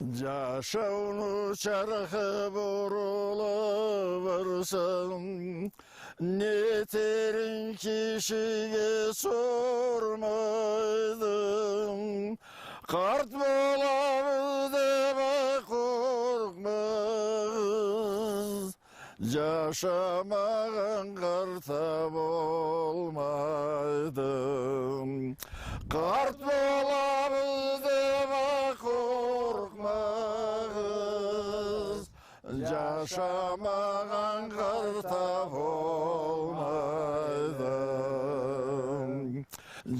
Жашауны чарқы бұрылыверсің, не терін кешіге сормайдың. Қарт боламыз деп қорқмыз, жашамаған қарта болмайдың. Қарт боламыз деп қорқмыз, жашамаған қарта болмайдың.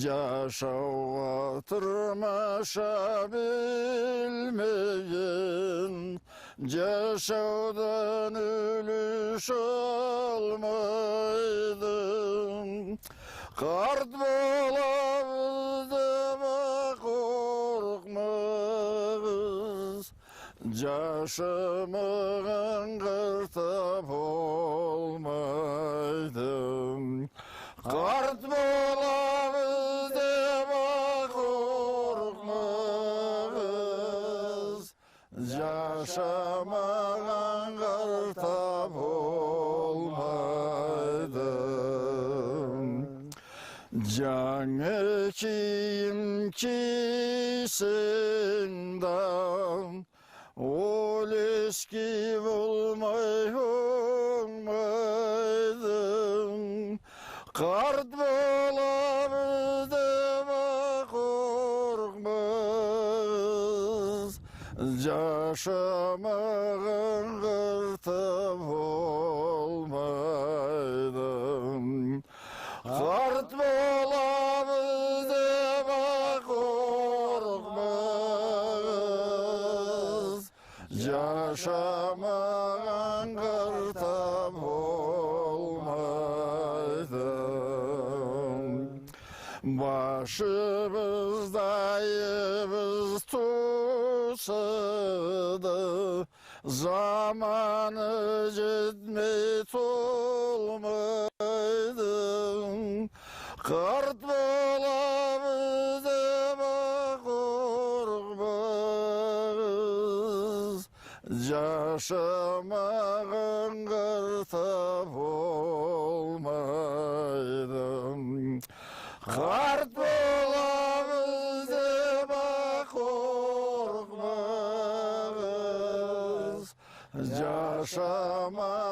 Жашауға тұрмаша білмеген, жашаудан үліш алмайдың. Қарт боламыз деп қорқмыз, жашамаған қарта болмайдың. Қарт боламыз деп қорқмыз, жашамаған қарта болмайдың. Жаңа киім кисің, ол ескі болмай оңмайдың. Қарт боламыз деп қорқмыз, жашамаған қарта болмайдың. Қарт боламыз деп қорқмыз, жашамаған қарта болмайдың. Başımızdayız tusadı, zamanı cidmet olmaydın. Kart bolamız деп қорқмыз, жашамаған қарта болмайдың. Қарт боламыз деп қорқмыз, жашамаған